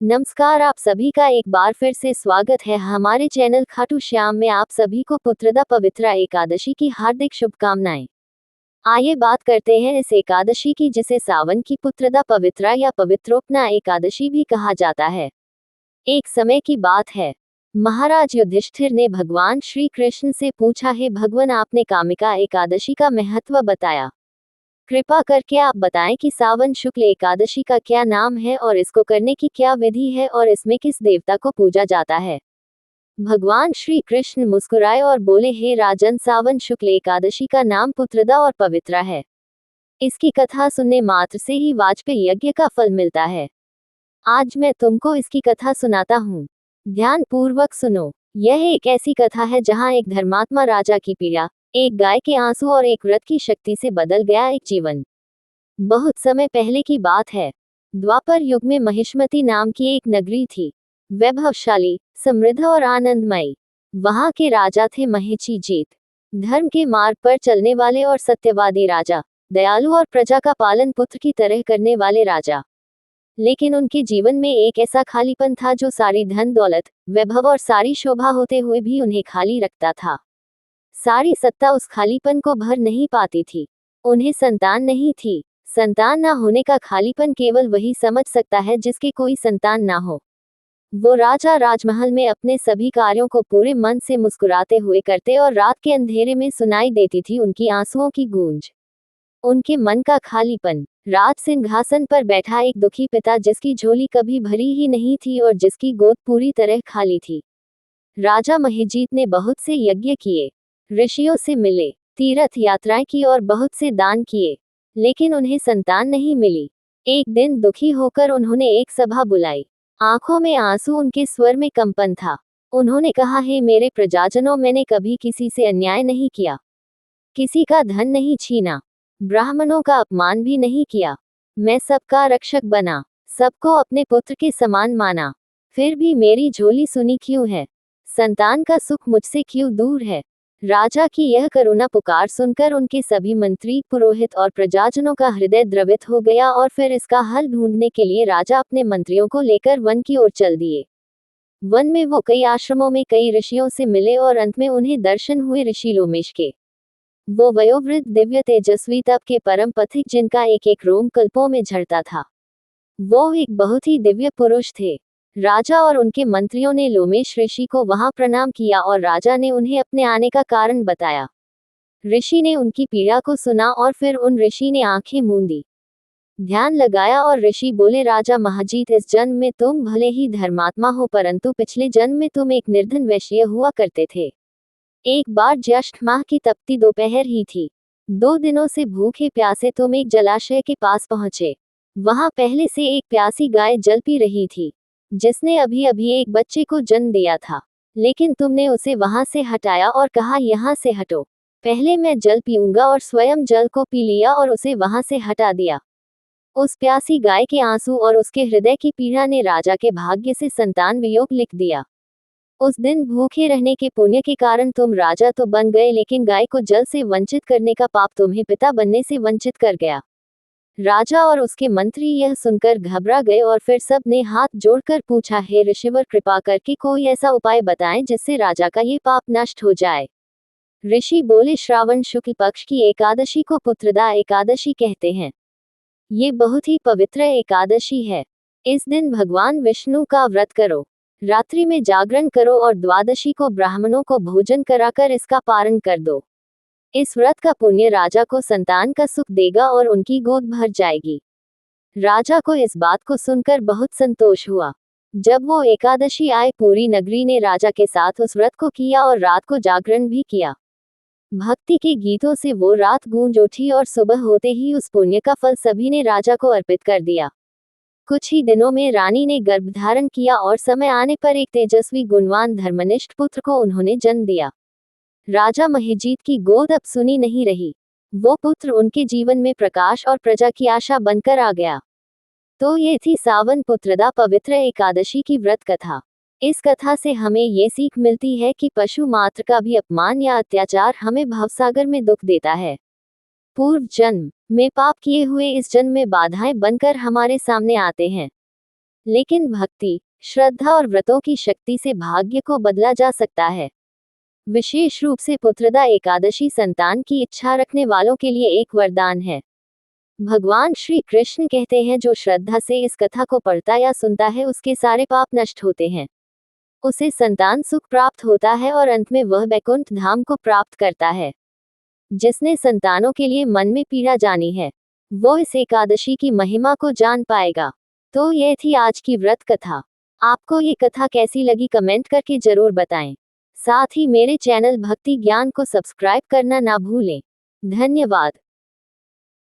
नमस्कार, आप सभी का एक बार फिर से स्वागत है हमारे चैनल खाटू श्याम में। आप सभी को पुत्रदा पवित्रा एकादशी की हार्दिक शुभकामनाएं। आइए बात करते हैं इस एकादशी की, जिसे सावन की पुत्रदा पवित्रा या पवित्रोपना एकादशी भी कहा जाता है। एक समय की बात है, महाराज युधिष्ठिर ने भगवान श्री कृष्ण से पूछा, हे भगवान, आपने कामिका एकादशी का महत्व बताया, कृपा करके आप बताएं कि सावन शुक्ल एकादशी का क्या नाम है और इसको करने की क्या विधि है और इसमें किस देवता को पूजा जाता है। भगवान श्री कृष्ण मुस्कुराए और बोले, हे राजन, सावन शुक्ल एकादशी का नाम पुत्रदा और पवित्रा है। इसकी कथा सुनने मात्र से ही वाजपेयी यज्ञ का फल मिलता है। आज मैं तुमको इसकी कथा सुनाता हूँ, ध्यान पूर्वक सुनो। यह एक ऐसी कथा है जहाँ एक धर्मात्मा राजा की पीड़ा, एक गाय के आंसू और एक व्रत की शक्ति से बदल गया एक जीवन। बहुत समय पहले की बात है। द्वापर युग में महिष्मती नाम की एक नगरी थी, वैभवशाली, समृद्ध और आनंदमयी। वहां के राजा थे महिषी जीत, धर्म के मार्ग पर चलने वाले और सत्यवादी राजा, दयालु और प्रजा का पालन पुत्र की तरह करने वाले राजा। लेकिन उनके जीवन में एक ऐसा खालीपन था जो सारी धन दौलत, वैभव और सारी शोभा होते हुए भी उन्हें खाली रखता था। सारी सत्ता उस खालीपन को भर नहीं पाती थी। उन्हें संतान नहीं थी। संतान ना होने का खालीपन केवल वही समझ सकता है जिसके कोई संतान ना हो। वो राजा राजमहल में अपने सभी कार्यों को पूरे मन से मुस्कुराते हुए करते और रात के अंधेरे में सुनाई देती थी उनकी आंसुओं की गूंज। उनके मन का खालीपन। राज सिंहासन पर बैठा एक दुखी पिता, जिसकी झोली कभी भरी ही नहीं थी और जिसकी गोद पूरी तरह खाली थी। राजा महिजीत ने बहुत से यज्ञ किए, ऋषियों से मिले, तीर्थ यात्राएं की और बहुत से दान किए, लेकिन उन्हें संतान नहीं मिली। एक दिन दुखी होकर उन्होंने एक सभा बुलाई। आंखों में आंसू, उनके स्वर में कंपन था। उन्होंने कहा, हे मेरे प्रजाजनों, मैंने कभी किसी से अन्याय नहीं किया, किसी का धन नहीं छीना, ब्राह्मणों का अपमान भी नहीं किया। मैं सबका रक्षक बना, सबको अपने पुत्र के समान माना। फिर भी मेरी झोली सुनी क्यों है? संतान का सुख मुझसे क्यों दूर है? राजा की यह करुणा पुकार सुनकर उनके सभी मंत्री, पुरोहित और प्रजाजनों का हृदय द्रवित हो गया और फिर इसका हल ढूंढने के लिए राजा अपने मंत्रियों को लेकर वन की ओर चल दिए। वन में वो कई आश्रमों में कई ऋषियों से मिले और अंत में उन्हें दर्शन हुए ऋषि लोमेश के। वो वयोवृद्ध, दिव्य, तेजस्वी, तप के परम पथिक, जिनका एक एक रोम कल्पों में झड़ता था। वो एक बहुत ही दिव्य पुरुष थे। राजा और उनके मंत्रियों ने लोमेश ऋषि को वहां प्रणाम किया और राजा ने उन्हें अपने आने का कारण बताया। ऋषि ने उनकी पीड़ा को सुना और फिर उन ऋषि ने आंखें मूंदी, ध्यान लगाया और ऋषि बोले, राजा महाजीत, इस जन्म में तुम भले ही धर्मात्मा हो, परंतु पिछले जन्म में तुम एक निर्धन वैश्य हुआ करते थे। एक बार ज्येष्ठ माह की तपती दोपहर ही थी। 2 दिनों से भूखे प्यासे तुम एक जलाशय के पास पहुंचे। वहां पहले से एक प्यासी गाय जल पी रही थी, जिसने अभी अभी एक बच्चे को जन्म दिया था। लेकिन तुमने उसे वहां से हटाया और कहा, यहाँ से हटो, पहले मैं जल पीऊंगा, और स्वयं जल को पी लिया और उसे वहां से हटा दिया। उस प्यासी गाय के आंसू और उसके हृदय की पीड़ा ने राजा के भाग्य से संतान वियोग लिख दिया। उस दिन भूखे रहने के पुण्य के कारण तुम राजा तो बन गए, लेकिन गाय को जल से वंचित करने का पाप तुम्हें पिता बनने से वंचित कर गया। राजा और उसके मंत्री यह सुनकर घबरा गए और फिर सब ने हाथ जोड़कर पूछा, हे ऋषिवर, कृपा करके कोई ऐसा उपाय बताएं जिससे राजा का ये पाप नष्ट हो जाए। ऋषि बोले, श्रावण शुक्ल पक्ष की एकादशी को पुत्रदा एकादशी कहते हैं। ये बहुत ही पवित्र एकादशी है। इस दिन भगवान विष्णु का व्रत करो, रात्रि में जागरण करो और द्वादशी को ब्राह्मणों को भोजन कराकर इसका पारण कर दो। इस व्रत का पुण्य राजा को संतान का सुख देगा और उनकी गोद भर जाएगी। राजा को इस बात को सुनकर बहुत संतोष हुआ। जब वो एकादशी आए, पूरी नगरी ने राजा के साथ उस व्रत को किया और रात को जागरण भी किया। भक्ति के गीतों से वो रात गूंज उठी और सुबह होते ही उस पुण्य का फल सभी ने राजा को अर्पित कर दिया। कुछ ही दिनों में रानी ने गर्भधारण किया और समय आने पर एक तेजस्वी, गुणवान, धर्मनिष्ठ पुत्र को उन्होंने जन्म दिया। राजा महिजीत की गोद अब सुनी नहीं रही। वो पुत्र उनके जीवन में प्रकाश और प्रजा की आशा बनकर आ गया। तो ये थी सावन पुत्रदा पवित्र एकादशी की व्रत कथा। इस कथा से हमें ये सीख मिलती है कि पशु मात्र का भी अपमान या अत्याचार हमें भवसागर में दुख देता है। पूर्व जन्म में पाप किए हुए इस जन्म में बाधाएं बनकर हमारे सामने आते हैं। लेकिन भक्ति, श्रद्धा और व्रतों की शक्ति से भाग्य को बदला जा सकता है। विशेष रूप से पुत्रदा एकादशी संतान की इच्छा रखने वालों के लिए एक वरदान है। भगवान श्री कृष्ण कहते हैं, जो श्रद्धा से इस कथा को पढ़ता या सुनता है उसके सारे पाप नष्ट होते हैं, उसे संतान सुख प्राप्त होता है और अंत में वह वैकुंठ धाम को प्राप्त करता है। जिसने संतानों के लिए मन में पीड़ा जानी है, वो इस एकादशी की महिमा को जान पाएगा। तो यह थी आज की व्रत कथा। आपको ये कथा कैसी लगी कमेंट करके जरूर बताएं। साथ ही मेरे चैनल भक्ति ज्ञान को सब्सक्राइब करना ना भूलें। धन्यवाद।